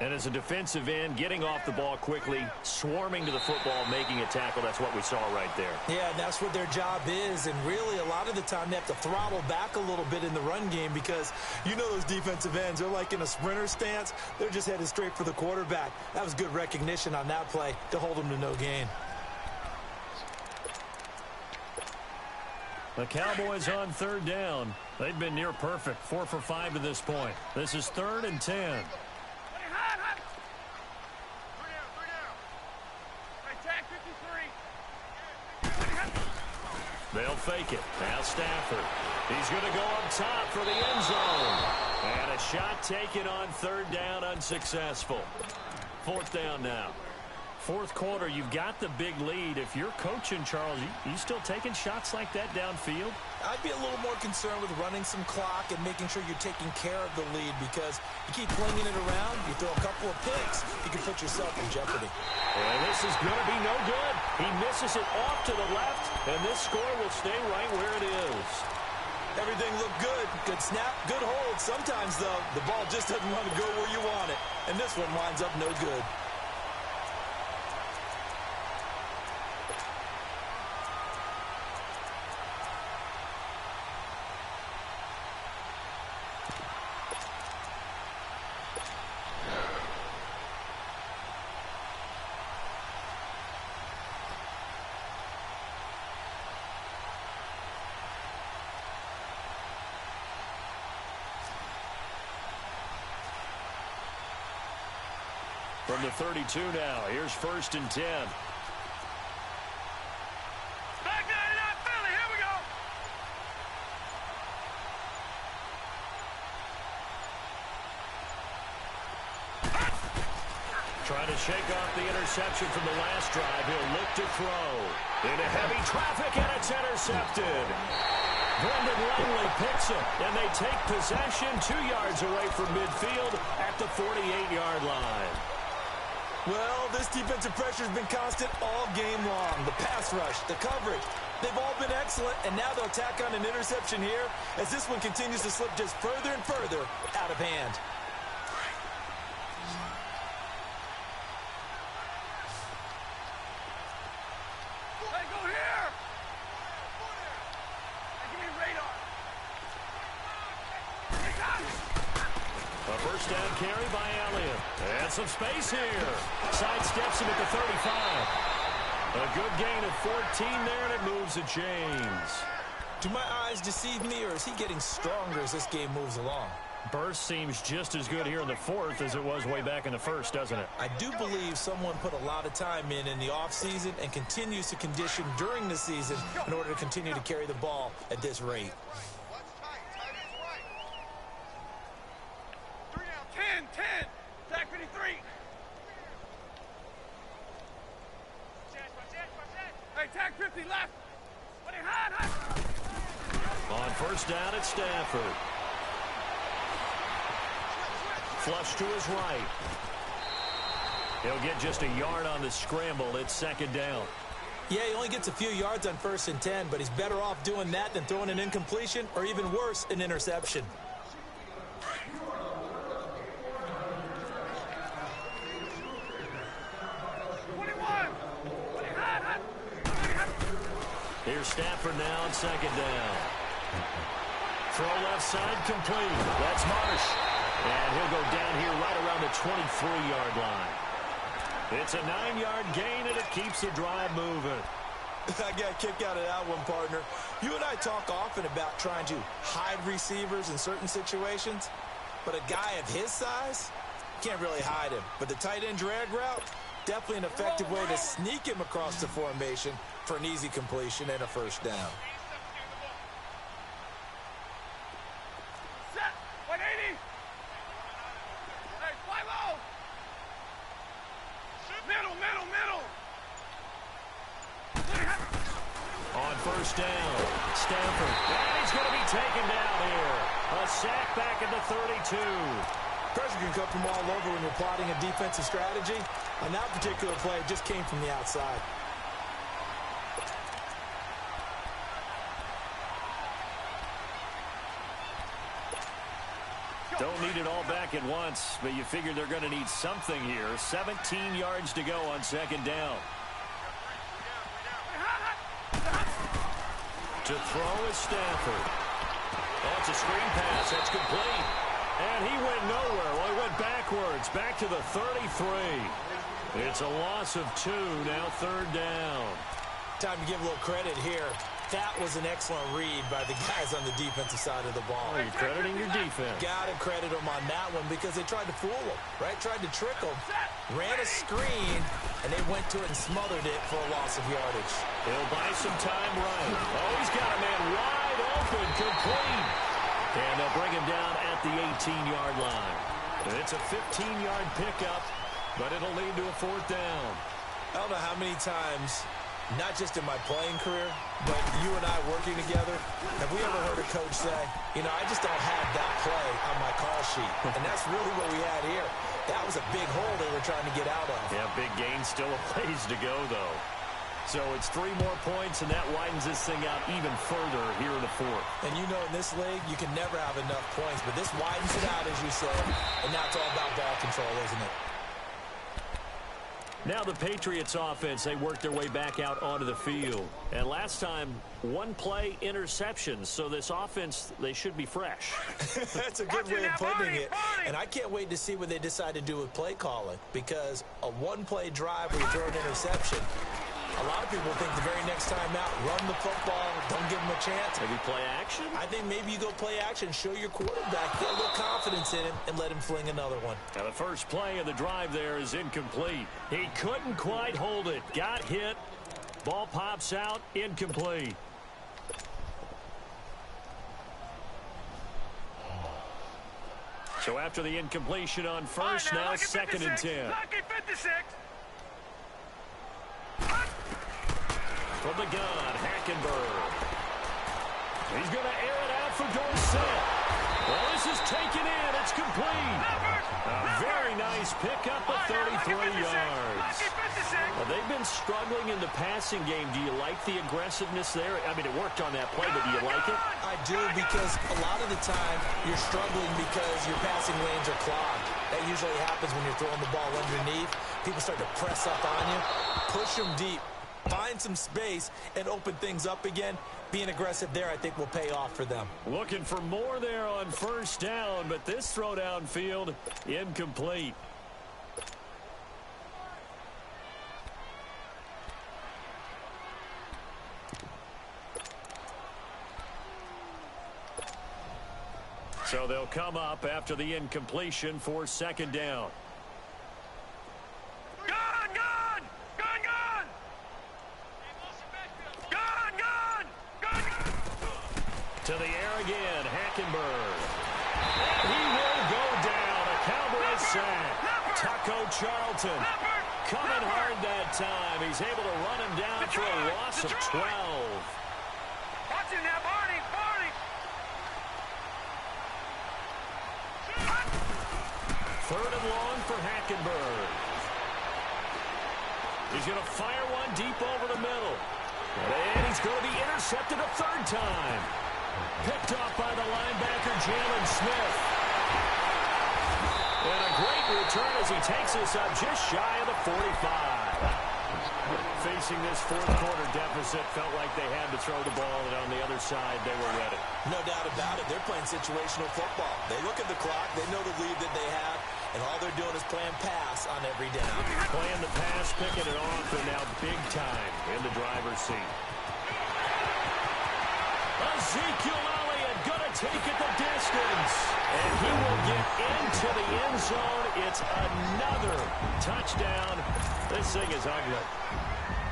And as a defensive end, getting off the ball quickly, swarming to the football, making a tackle, that's what we saw right there. Yeah, that's what their job is. And really, a lot of the time, they have to throttle back a little bit in the run game because you know those defensive ends, they're like in a sprinter stance. They're just headed straight for the quarterback. That was good recognition on that play to hold them to no gain. The Cowboys on 3rd down. They've been near perfect, 4 for 5 to this point. This is 3rd and 10. They'll fake it. Now Stafford. He's going to go up top for the end zone. And a shot taken on 3rd down, unsuccessful. 4th down now. Fourth quarter, you've got the big lead. If you're coaching, Charles, you still taking shots like that downfield? I'd be a little more concerned with running some clock and making sure you're taking care of the lead, because you keep flinging it around, you throw a couple of picks, you can put yourself in jeopardy. And this is going to be no good. He misses it off to the left, and this score will stay right where it is. Everything looked good. Good snap, good hold. Sometimes, though, the ball just doesn't want to go where you want it. And this one winds up no good. From the 32 now, here's 1st and 10. Back there in that Philly, here we go. Trying to shake off the interception from the last drive. He'll look to throw. Into heavy traffic, and it's intercepted. Brendan Langley picks it, and they take possession 2 yards away from midfield at the 48-yard line. Well, this defensive pressure has been constant all game long. The pass rush, the coverage, they've all been excellent, and now they'll tack on an interception here as this one continues to slip just further and further out of hand. Hey, go here. Hey, give me radar. Hey, guys. A first down carry by Elliott. And some space here. Sidesteps him at the 35. A good gain of 14 there, and it moves the chains. Do my eyes deceive me, or is he getting stronger as this game moves along? Burst seems just as good here in the fourth as it was way back in the first, doesn't it? I do believe someone put a lot of time in the offseason and continues to condition during the season in order to continue to carry the ball at this rate. 10, tag 53. Hey, tag 50 left. What are you hide? On first down, it's Stafford. Flush to his right. He'll get just a yard on the scramble. It's 2nd down. Yeah, he only gets a few yards on 1st and 10, but he's better off doing that than throwing an incompletion or even worse, an interception. Here's Stafford now on 2nd down. Throw left side complete. That's Marsh. And he'll go down here right around the 23-yard line. It's a 9-yard gain, and it keeps the drive moving. I got a kick out of that one, partner. You and I talk often about trying to hide receivers in certain situations, but a guy of his size, can't really hide him. But the tight end drag route, definitely an effective way to sneak him across the formation for an easy completion and a first down. Set. 180. Hey, fly low. Middle. On first down, Stafford. And he's going to be taken down here. A sack back at the 32. Pressure can come from all over when you're plotting a defensive strategy. On that particular play, it just came from the outside. Don't need it all back at once, but you figure they're going to need something here. 17 yards to go on 2nd down. To throw is Stafford. Oh, it's a screen pass. That's complete. And he went nowhere. Well, he went backwards. Back to the 33. It's a loss of 2. Now 3rd down. Time to give a little credit here. That was an excellent read by the guys on the defensive side of the ball. Oh, you're crediting your defense. Got to credit them on that one because they tried to fool them, right? Tried to trick them. Ran a screen, and they went to it and smothered it for a loss of yardage. He'll buy some time right. Oh, he's got a man wide open, complete. And they'll bring him down at the 18-yard line. It's a 15-yard pickup, but it'll lead to a 4th down. I don't know how many times, not just in my playing career, but you and I working together, have we ever heard a coach say, you know, I just don't have that play on my call sheet. And that's really what we had here. That was a big hole they were trying to get out of. Yeah, big gain, still a ways to go, though. So it's 3 more points, and that widens this thing out even further here in the fourth. And you know, in this league, you can never have enough points, but this widens it out, as you said, and now it's all about ball control, isn't it? Now the Patriots offense, they work their way back out onto the field. And last time, 1-play interceptions. So this offense, they should be fresh. That's a good way of putting it. And I can't wait to see what they decide to do with play calling. Because a 1-play drive where you throw an interception, a lot of people think the very next time out, run the football, don't give them a chance. Maybe play action? I think maybe you go play action, show your quarterback, get a little confidence in him, and let him fling another one. Now the first play of the drive there is incomplete. He couldn't quite hold it. Got hit. Ball pops out, incomplete. So after the incompletion on first, now 2nd and 10. Lucky 56. From the gun, Hackenberg. He's going to air it out for Dorsett. Well, this is taken in. It's complete. A very nice pickup of 33 yards. Well, they've been struggling in the passing game. Do you like the aggressiveness there? I mean, it worked on that play, but do you like it? I do, because a lot of the time you're struggling because your passing lanes are clogged. That usually happens when you're throwing the ball underneath. People start to press up on you. Push them deep. Find some space and open things up again. Being aggressive there, I think, will pay off for them. Looking for more there on first down, but this throw downfield, incomplete. So they'll come up after the incompletion for 2nd down. To the air again, Hackenberg. And he will go down. A Cowboys sack. Taco Charlton coming hard that time. He's able to run him down for a loss of 12. Watch him now, Barney. 3rd and long for Hackenberg. He's going to fire one deep over the middle. And he's going to be intercepted a 3rd time. Picked off by the linebacker, Jalen Smith. And a great return as he takes this up just shy of the 45. Facing this 4th quarter deficit, felt like they had to throw the ball, and on the other side, they were ready. No doubt about it. They're playing situational football. They look at the clock. They know the lead that they have, and all they're doing is playing pass on every down. Playing the pass, picking it off, and now big time in the driver's seat. Ezekiel Elliott going to take it the distance. And he will get into the end zone. It's another touchdown. This thing is ugly.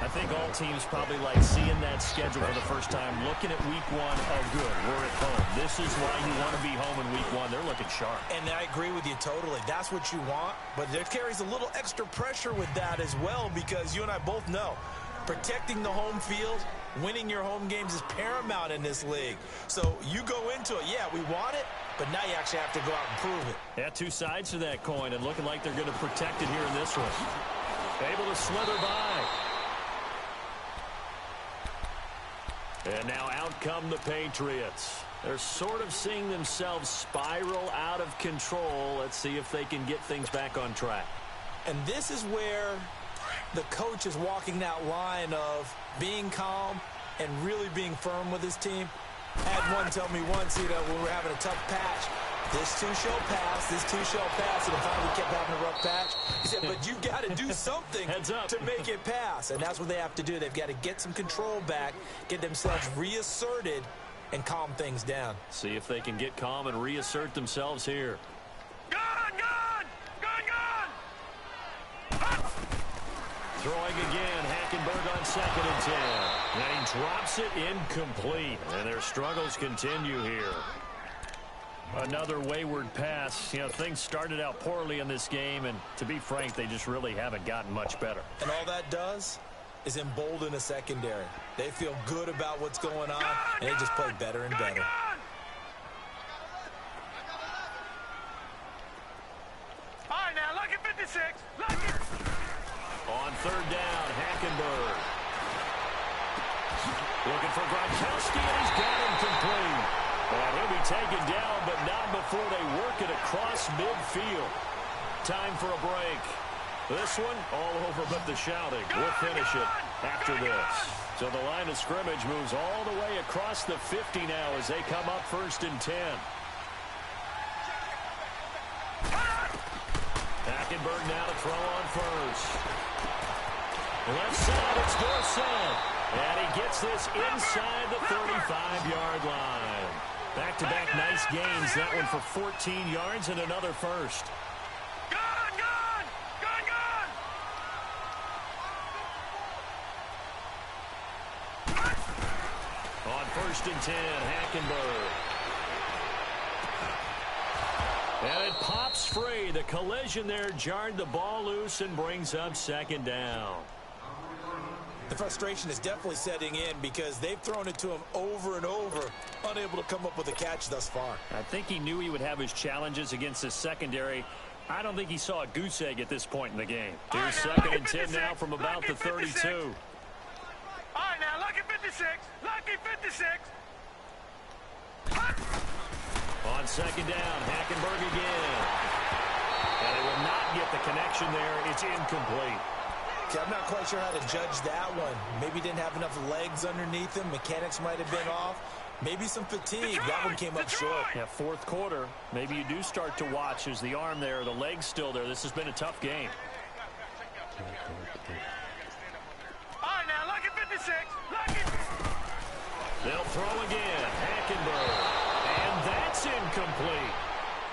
I think all teams probably like seeing that schedule for the first time, looking at week 1. Oh, good, we're at home. This is why you want to be home in week 1. They're looking sharp. And I agree with you totally. That's what you want. But there carries a little extra pressure with that as well, because you and I both know protecting the home field, winning your home games is paramount in this league. So you go into it, yeah, we want it, but now you actually have to go out and prove it. Yeah, 2 sides to that coin, and looking like they're going to protect it here in this one. Able to slither by. And now out come the Patriots. They're sort of seeing themselves spiral out of control. Let's see if they can get things back on track. And this is where the coach is walking that line of being calm and really being firm with his team. Had one tell me once, you know, when we're having a tough patch, this too shall pass, this too shall pass, and finally kept having a rough patch. He said, but you've got to do something to make it pass, and that's what they have to do. They've got to get some control back, get themselves reasserted, and calm things down. See if they can get calm and reassert themselves here. Throwing again, Hackenberg on 2nd and 10. And he drops it incomplete. And their struggles continue here. Another wayward pass. You know, things started out poorly in this game, and to be frank, they just really haven't gotten much better. And all that does is embolden a secondary. They feel good about what's going on, and they just play better and better. All right, now, lucky 56. Lucky. On third down, Hackenberg. Looking for Gronkowski, and he's got him complete. And he'll be taken down, but not before they work it across midfield. Time for a break. This one, all over but the shouting. We'll finish it after this. So the line of scrimmage moves all the way across the 50 now as they come up 1st and 10. Hackenberg now to throw on first. Left side, it's Dorsett. And he gets this inside the 35-yard line. Back-to-back nice gains. That one for 14 yards and another first. On 1st and 10, Hackenberg. And it pops free. The collision there jarred the ball loose and brings up 2nd down. The frustration is definitely setting in because they've thrown it to him over and over, unable to come up with a catch thus far. I think he knew he would have his challenges against his secondary. I don't think he saw a goose egg at this point in the game. Here's 2nd and 10 now from about the 32. All right, now, lucky 56. Lucky 56. On 2nd down, Hackenberg again. And he will not get the connection there. It's incomplete. I'm not quite sure how to judge that one. Maybe didn't have enough legs underneath him. Mechanics might have been off. Maybe some fatigue. That one came up short. Yeah, 4th quarter. Maybe you do start to watch as the arm there, the leg's still there. This has been a tough game. All right, now, lucky 56. Lucky. They'll throw again. Hackenberg. And that's incomplete.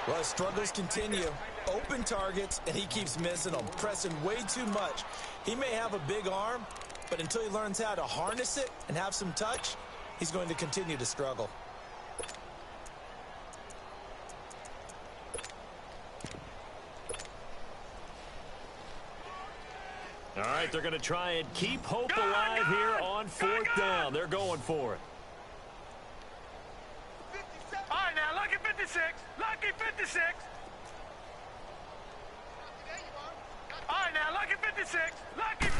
Well, his struggles continue. Open targets, and he keeps missing them, pressing way too much. He may have a big arm, but until he learns how to harness it and have some touch, he's going to continue to struggle. All right, they're going to try and keep hope alive here on 4th down. They're going for it. All right, now, lucky 56. Lucky 56. All right, now, lucky 56. Lucky.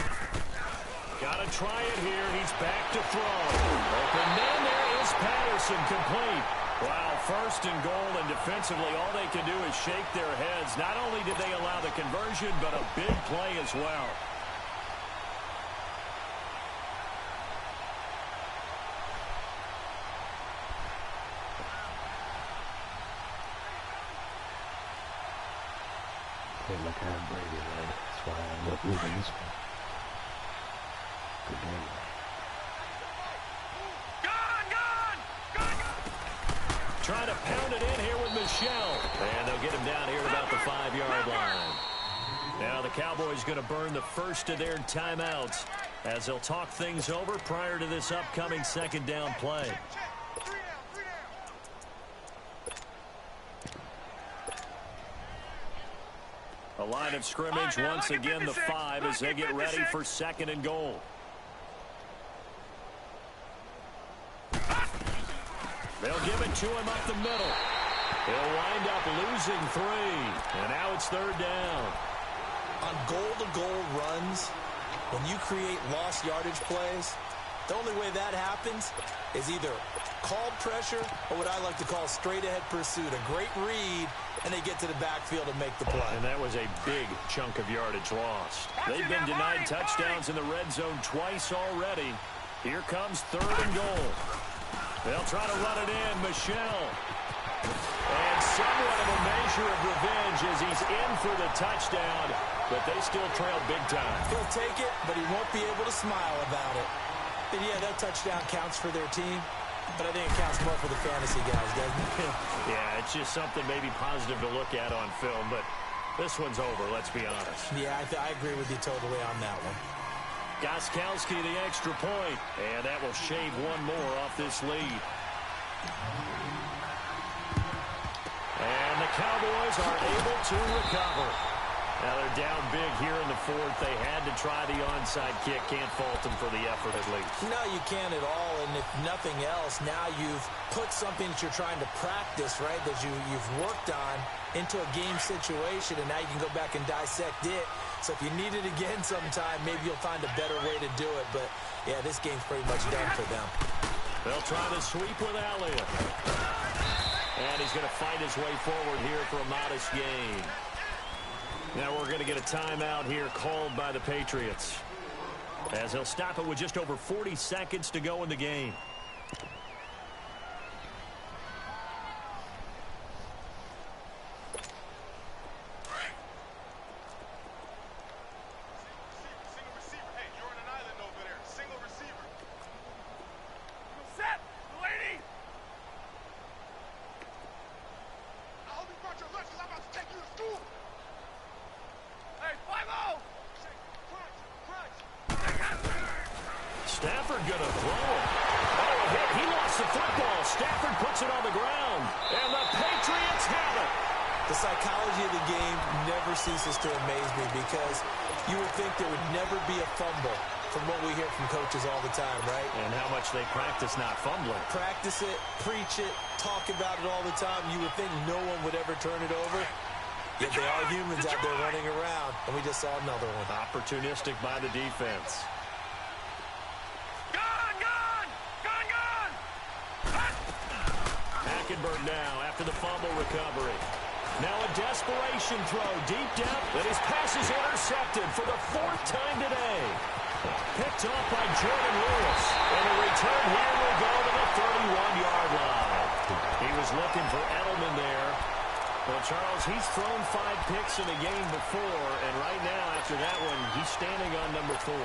Got to try it here. He's back to throw. Open man, there is Patterson, complete. Wow, 1st and goal, and defensively, all they can do is shake their heads. Not only did they allow the conversion, but a big play as well. Like I have Brady, right? That's why I end up losing this one. Good game, Gone! Trying to pound it in here with Michelle. And they'll get him down here at about the 5-yard line. Now the Cowboys going to burn the first of their timeouts as they'll talk things over prior to this upcoming 2nd down play. A line of scrimmage once again, the 5 as they get ready for 2nd and goal. They'll give it to him up the middle. He'll wind up losing 3. And now it's 3rd down. On goal-to-goal runs, when you create lost yardage plays, the only way that happens is either called pressure or what I like to call straight-ahead pursuit. A great read, and they get to the backfield and make the play. And that was a big chunk of yardage lost. They've been denied touchdowns in the red zone twice already. Here comes 3rd and goal. They'll try to run it in. Michelle. And somewhat of a measure of revenge as he's in for the touchdown, but they still trail big time. He'll take it, but he won't be able to smile about it. And yeah, that touchdown counts for their team, but I think it counts more for the fantasy guys, doesn't it? Yeah, it's just something maybe positive to look at on film, but this one's over, let's be honest. Yeah, I agree with you totally on that one. Gostkowski the extra point, and that will shave one more off this lead. And the Cowboys are able to recover. Now they're down big here in the fourth. They had to try the onside kick. Can't fault them for the effort at least. No, you can't at all. And if nothing else, now you've put something that you're trying to practice, right, that you've worked on into a game situation, and now you can go back and dissect it. So if you need it again sometime, maybe you'll find a better way to do it. But, yeah, this game's pretty much done for them. They'll try to sweep with Elliott. And he's going to fight his way forward here for a modest gain. Now we're going to get a timeout here called by the Patriots, as he'll stop it with just over 40 seconds to go in the game. Stafford going to throw it. Oh, a hit. He lost the football. Stafford puts it on the ground. And the Patriots have it. The psychology of the game never ceases to amaze me, because you would think there would never be a fumble from what we hear from coaches all the time, right? And how much they practice not fumbling. Practice it, preach it, talk about it all the time. You would think no one would ever turn it over. Yet they are humans out there running around, and we just saw another one. Opportunistic by the defense. Hackenberg now after the fumble recovery. Now a desperation throw deep down, and his pass is intercepted for the fourth time today. Picked off by Jordan Lewis. And the return here will go to the 31-yard line. He was looking for Edelman there. Well, Charles, he's thrown 5 picks in the game before, and right now, after that one, he's standing on number 4.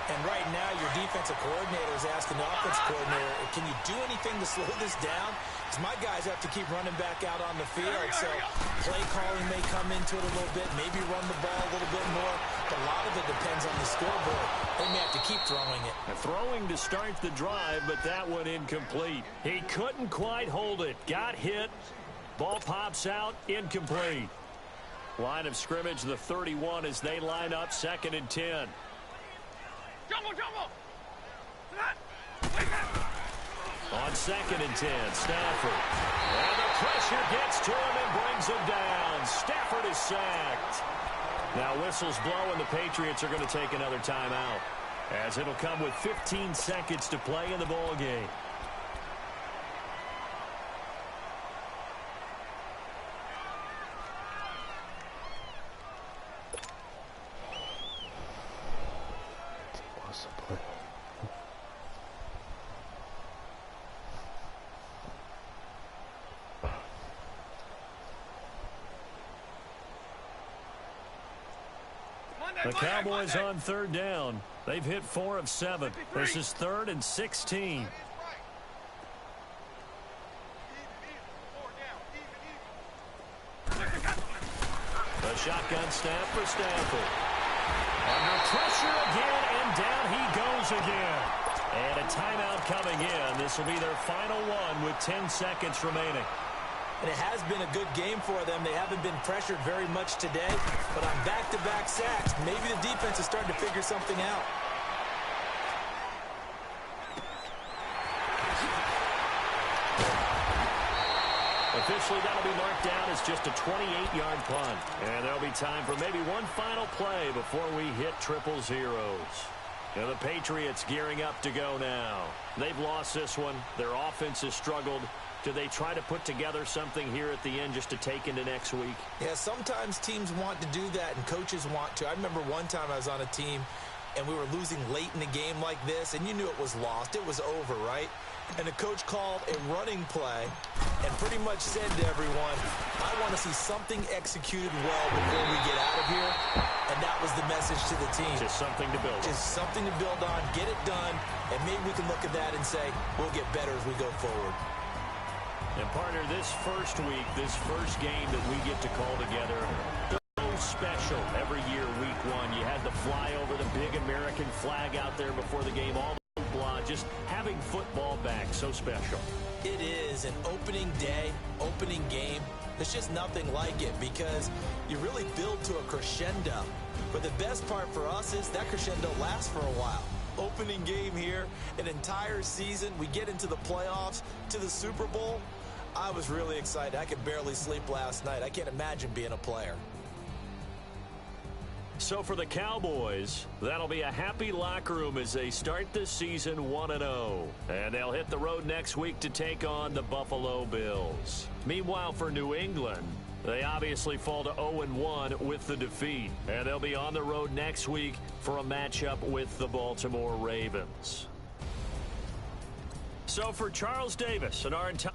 And right now, your defensive coordinator is asking the offensive coordinator, can you do anything to slow this down? Because my guys have to keep running back out on the field. So play calling may come into it a little bit, maybe run the ball a little bit more. But a lot of it depends on the scoreboard. They may have to keep throwing it. Throwing to start the drive, but that one incomplete. He couldn't quite hold it. Got hit. Ball pops out. Incomplete. Line of scrimmage, the 31 as they line up 2nd and 10. On 2nd and 10, Stafford. And the pressure gets to him and brings him down. Stafford is sacked. Now whistles blow, and the Patriots are going to take another timeout, as it'll come with 15 seconds to play in the ball game. The Cowboys on 3rd down. They've hit 4 of 7. This is 3rd and 16. The shotgun snap for Stafford. Under pressure again, and down he goes again. And a timeout coming in. This will be their final one with 10 seconds remaining. And it has been a good game for them. They haven't been pressured very much today, but on back-to-back sacks, maybe the defense is starting to figure something out. Officially, that'll be marked down as just a 28-yard punt. And there'll be time for maybe one final play before we hit triple zeros. Now the Patriots gearing up to go now. They've lost this one. Their offense has struggled. Do they try to put together something here at the end just to take into next week? Yeah, sometimes teams want to do that and coaches want to. I remember one time I was on a team and we were losing late in the game like this, and you knew it was lost. It was over, right? And the coach called a running play and pretty much said to everyone, I want to see something executed well before we get out of here. And that was the message to the team. Just something to build on. Just something to build on, get it done, and maybe we can look at that and say, we'll get better as we go forward. And partner, this first week, this first game that we get to call together, so special every year, week 1. You had the fly over the big American flag out there before the game, all the blood. just having football back so special. It is an opening day, opening game. There's just nothing like it because you really build to a crescendo. But the best part for us is that crescendo lasts for a while. Opening game here, an entire season. We get into the playoffs, to the Super Bowl. I was really excited. I could barely sleep last night. I can't imagine being a player. So for the Cowboys, that'll be a happy locker room as they start this season 1-0. And they'll hit the road next week to take on the Buffalo Bills. Meanwhile, for New England, they obviously fall to 0-1 with the defeat. And they'll be on the road next week for a matchup with the Baltimore Ravens. So for Charles Davis and our entire